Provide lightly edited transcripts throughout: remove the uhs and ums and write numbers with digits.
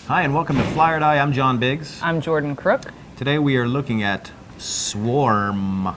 Hi, and welcome to Fly or Die. I'm John Biggs. I'm Jordan Crook. Today we are looking at Swarm.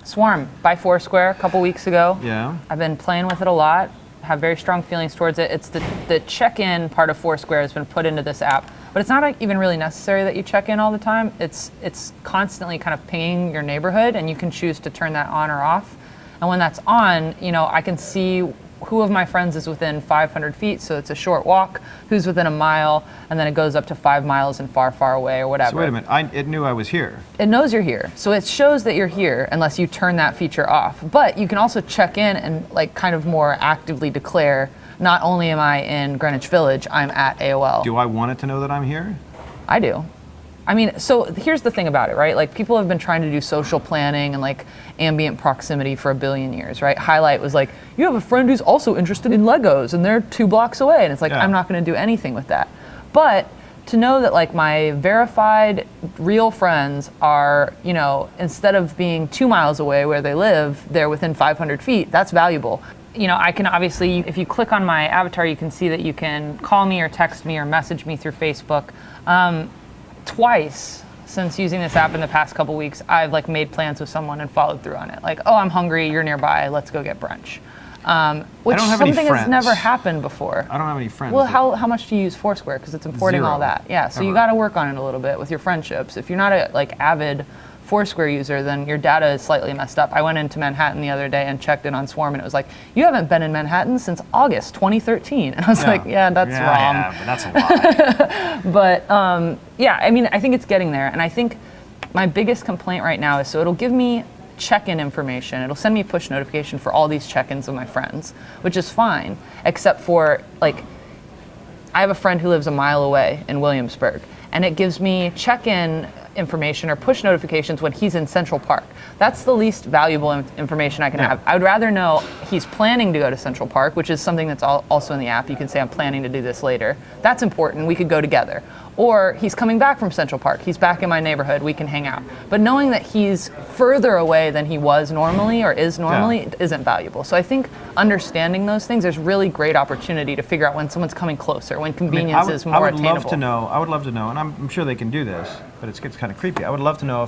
Swarm by Foursquare a couple weeks ago. Yeah. I've been playing with it a lot, have very strong feelings towards it. It's the check-in part of Foursquare has been put into this app, but it's not even really necessary that you check in all the time. It's constantly kind of pinging your neighborhood, and you can choose to turn that on or off. And when that's on, I can see who of my friends is within 500 feet, so it's a short walk, who's within a mile, and then it goes up to 5 miles and far, far away or whatever. So wait a minute, it knew I was here. It knows you're here, so it shows that you're here unless you turn that feature off. But you can also check in and kind of more actively declare, not only am I in Greenwich Village, I'm at AOL. Do I want it to know that I'm here? I do. I mean, so here's the thing about it, right? People have been trying to do social planning and ambient proximity for a billion years, right? Highlight was you have a friend who's also interested in Legos and they're 2 blocks away. And it's Yeah. I'm not going to do anything with that. But to know that my verified real friends are, instead of being 2 miles away where they live, they're within 500 feet, that's valuable. I can obviously, if you click on my avatar, you can see that you can call me or text me or message me through Facebook. Twice since using this app in the past couple weeks, I've made plans with someone and followed through on it. Oh, I'm hungry, you're nearby, let's go get brunch. Which I don't have any something has friends. never happened before. I don't have any friends. Well, how much do you use Foursquare? Because it's importing 0. all that. Yeah, so you Ever. got to work on it a little bit with your friendships. If you're not a avid Foursquare user, then your data is slightly messed up. I went into Manhattan the other day and checked in on Swarm, and it was you haven't been in Manhattan since August 2013. And I was Yeah. yeah, that's wrong. Yeah, but that's a lie. But yeah, I think it's getting there. And I think my biggest complaint right now is, so it'll give me check-in information. It'll send me a push notification for all these check-ins of my friends, which is fine, except for I have a friend who lives a mile away in Williamsburg, and it gives me check-in information or push notifications when he's in Central Park. That's the least valuable information I can have. I would rather know he's planning to go to Central Park, which is something that's also in the app. You can say, I'm planning to do this later. That's important. We could go together. Or he's coming back from Central Park. He's back in my neighborhood. We can hang out. But knowing that he's further away than he was normally or is normally isn't valuable. So I think understanding those things, there's really great opportunity to figure out when someone's coming closer, when convenience is more attainable. I would love to know, and I'm sure they can do this, but it gets kind of creepy. I would love to know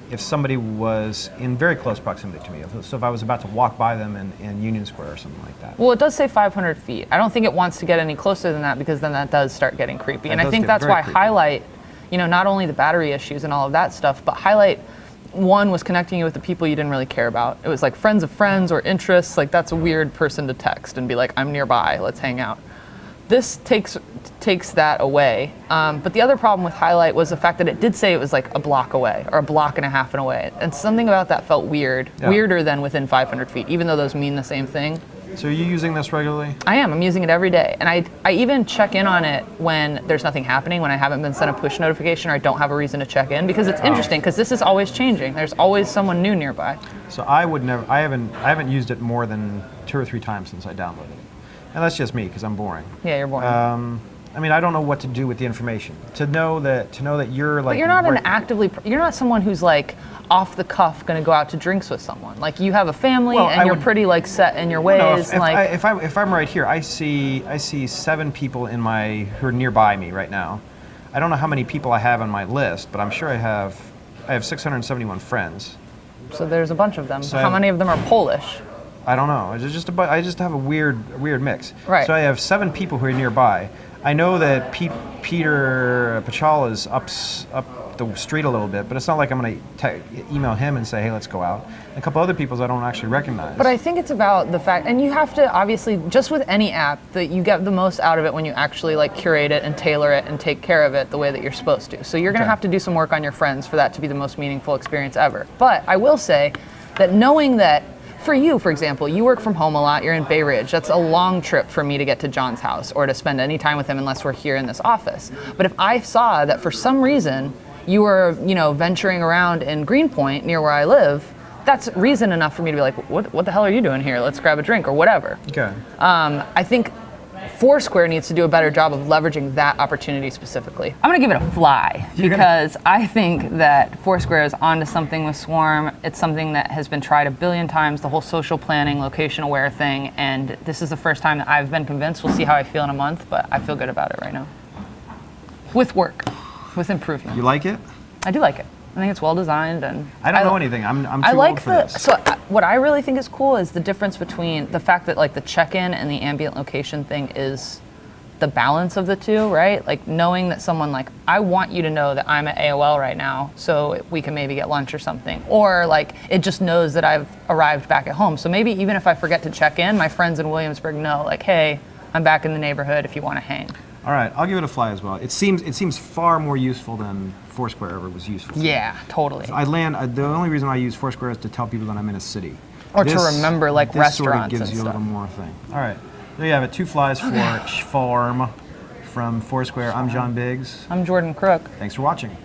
if somebody was in very close proximity to me. So if I was about to walk by them in Union Square or something like that. Well, it does say 500 feet. I don't think it wants to get any closer than that, because then that does start getting creepy. And I think that's why creepy. Highlight, not only the battery issues and all of that stuff, but Highlight, one, was connecting you with the people you didn't really care about. It was friends of friends or interests. That's a weird person to text and be I'm nearby, let's hang out. This takes that away. But the other problem with Highlight was the fact that it did say it was a block away or a block and a half away. And something about that felt weird, weirder than within 500 feet, even though those mean the same thing. So are you using this regularly? I am. I'm using it every day. And I even check in on it when there's nothing happening, when I haven't been sent a push notification or I don't have a reason to check in, because it's interesting, because this is always changing. There's always someone new nearby. So I haven't used it more than 2 or 3 times since I downloaded it. And that's just me, because I'm boring. Yeah, you're boring. I don't know what to do with the information. To know that you're But you're not you're not someone who's off the cuff going to go out to drinks with someone. You have a family and you're pretty set in your ways. No, if I'm right here, I see 7 people who are nearby me right now. I don't know how many people I have on my list, but I'm sure I have 671 friends. So there's a bunch of them. So how many of them are Polish? I don't know. I just have a weird mix. Right. So I have 7 people who are nearby. I know that Peter Pachal is up the street a little bit, but it's not like I'm going to email him and say, hey, let's go out. And a couple other people I don't actually recognize. But I think it's about the fact, and you have to obviously, just with any app, that you get the most out of it when you actually curate it and tailor it and take care of it the way that you're supposed to. So you're going to have to do some work on your friends for that to be the most meaningful experience ever. But I will say that knowing that, for you, for example, you work from home a lot, you're in Bay Ridge. That's a long trip for me to get to John's house or to spend any time with him unless we're here in this office. But if I saw that for some reason you were, venturing around in Greenpoint near where I live, that's reason enough for me to be what the hell are you doing here? Let's grab a drink or whatever. Okay. I think Foursquare needs to do a better job of leveraging that opportunity specifically. I'm gonna give it a fly because I think that Foursquare is onto something with Swarm. It's something that has been tried a billion times, the whole social planning, location aware thing, and this is the first time that I've been convinced. We'll see how I feel in a month, but I feel good about it right now. With work, with improvement. You like it? I do like it. I think it's well designed, and I don't know anything. I'm too old for this. So what I really think is cool is the difference between the fact that like the check-in and the ambient location thing is the balance of the two, right? Like knowing that someone like, I want you to know that I'm at AOL right now, so we can maybe get lunch or something. Or like it just knows that I've arrived back at home. So maybe even if I forget to check in, my friends in Williamsburg know like, hey, I'm back in the neighborhood if you want to hang. All right, I'll give it a fly as well. It seems far more useful than Foursquare ever was useful. Yeah, totally. The only reason I use Foursquare is to tell people that I'm in a city. Or to remember like this restaurants sort of gives and you stuff. a little more thing. All right, there you have it. 2 flies for Form from Foursquare. I'm John Biggs. I'm Jordan Crook. Thanks for watching.